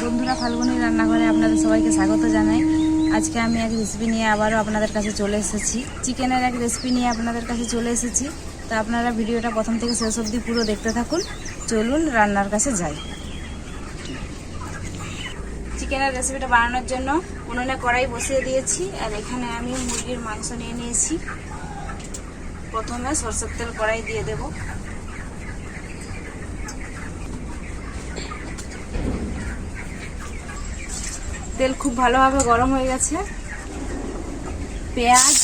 বন্ধুরা, ফাল্গুনি রান্নাঘরে আপনাদের সবাইকে স্বাগত জানাই। আজকে আমি এক রেসিপি নিয়ে আবারও আপনাদের কাছে চলে এসেছি। চিকেনের এক রেসিপি নিয়ে আপনাদের কাছে চলে এসেছি। তো আপনারা ভিডিওটা প্রথম থেকে শেষ অবধি পুরো দেখতে থাকুন। চলুন রান্নার কাছে যাই। চিকেনের রেসিপিটা বানানোর জন্য উনুনে কড়াই বসিয়ে দিয়েছি, আর এখানে আমি মুরগির মাংস নিয়ে নিয়েছি। প্রথমে সরষের তেল কড়াই দিয়ে দেব। তেল খুব ভালোভাবে গরম হয়ে গেছে। পেঁয়াজ,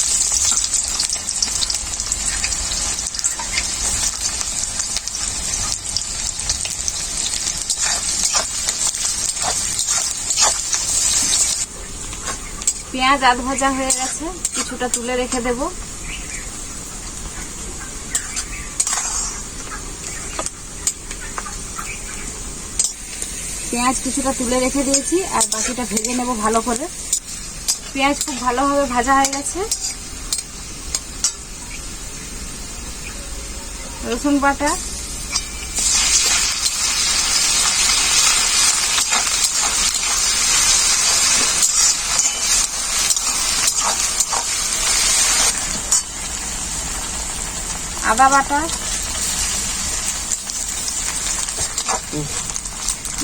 আধ ভাজা হয়ে গেছে, কিছুটা তুলে রেখে দেব। পেঁয়াজ কিছুটা তুলে রেখে দিয়েছি, আর বাকিটা ভেজে নেব ভালো করে। পেঁয়াজ খুব ভালোভাবে ভাজা হয়ে গেছে। রসুন বাটা, আদা বাটা,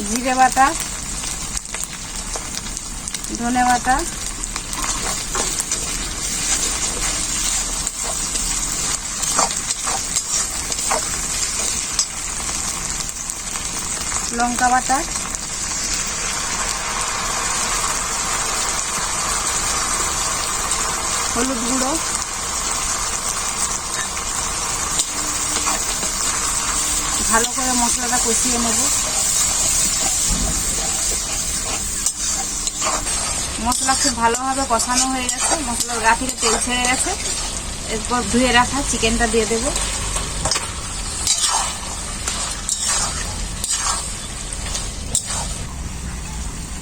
জিরে বাটা, ধনে বাটা, লঙ্কা বাটা, হলুদ গুঁড়ো, ভালো করে মশলাটা কষিয়ে নেব। মশলা খুব ভালোভাবে কষানো হয়ে গেছে, মশলার গা থেকে তেল ছেড়ে গেছে। এরপর ধুয়ে রাখা চিকেনটা দিয়ে দেব।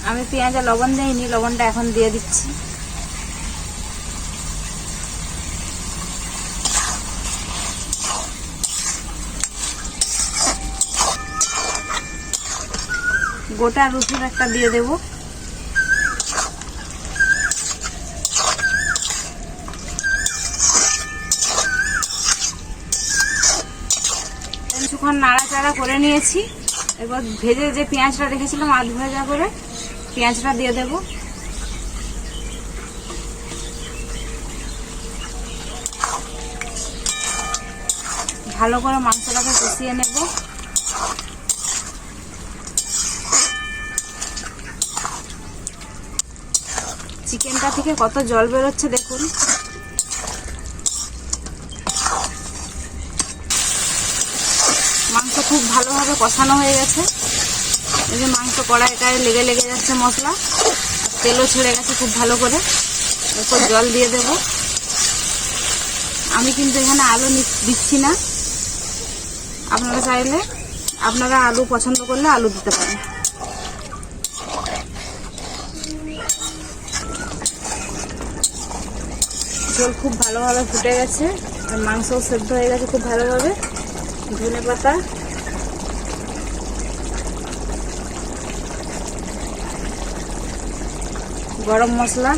আমি পেঁয়াজে লবণ দিইনি, লবণটা এখন দিয়ে দিচ্ছি। গোটা রসুন একটা দিয়ে দেব। কিছুক্ষণ নাড়াচাড়া করে নিয়েছি। এবার ভেজে যে পেঁয়াজটা রেখেছিলাম আধ ভাজা করে, পেঁয়াজটা দিয়ে দেব। ভালো করে মাংসটাকে কষিয়ে নেব। চিকেনটা থেকে কত জল বেরোচ্ছে দেখুন। মাংস খুব ভালোভাবে কষানো হয়ে গেছে। এই যে মাংস কড়াইয়ে গায়ে লেগে লেগে যাচ্ছে মশলা, তেলও ছেড়ে গেছে খুব ভালো করে। এরপর জল দিয়ে দেব। আমি কিন্তু এখানে আলু দিচ্ছি না, আপনারা চাইলে আপনারা আলু পছন্দ করলে আলু দিতে পারেন। ঝোল খুব ভালোভাবে ফুটে গেছে, আর মাংসও সেদ্ধ হয়ে গেছে খুব ভালোভাবে। ধনে পাতা, গরম মশলা,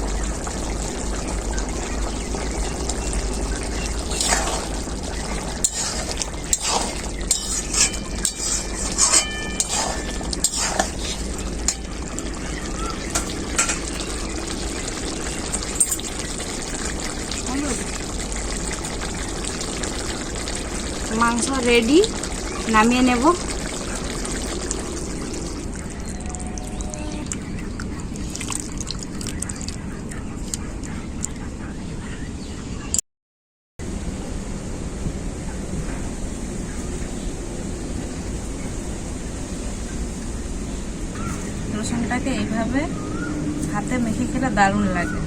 মাংস রেডি, নামিয়ে নেব। রসুনটাকে এইভাবে হাতে মেখে খেলে দারুণ লাগে।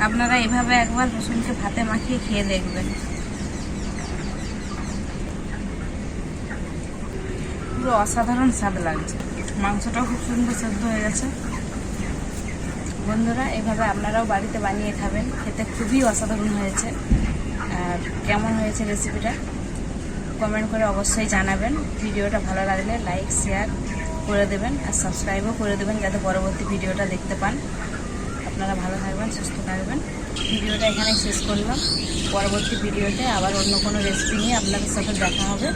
আপনারা এভাবে একবার রসুনকে ভাতে মাখিয়ে খেয়ে দেখবেন, পুরো অসাধারণ স্বাদ লাগছে। মাংসটাও খুব সুন্দর সেদ্ধ হয়ে গেছে। বন্ধুরা, এভাবে আপনারাও বাড়িতে বানিয়ে খাবেন, খেতে খুবই অসাধারণ হয়েছে। কেমন হয়েছে রেসিপিটা কমেন্ট করে অবশ্যই জানাবেন। ভিডিওটা ভালো লাগলে লাইক শেয়ার করে দেবেন আর সাবস্ক্রাইবও করে দেবেন যাতে পরবর্তী ভিডিওটা দেখতে পান। আপনারা ভালো থাকবেন, সুস্থ থাকবেন। ভিডিওটা এখানে শেষ করলাম। পরবর্তী ভিডিওতে আবার অন্য কোনো রেসিপি নিয়ে আপনাদের সাথে দেখা হবে।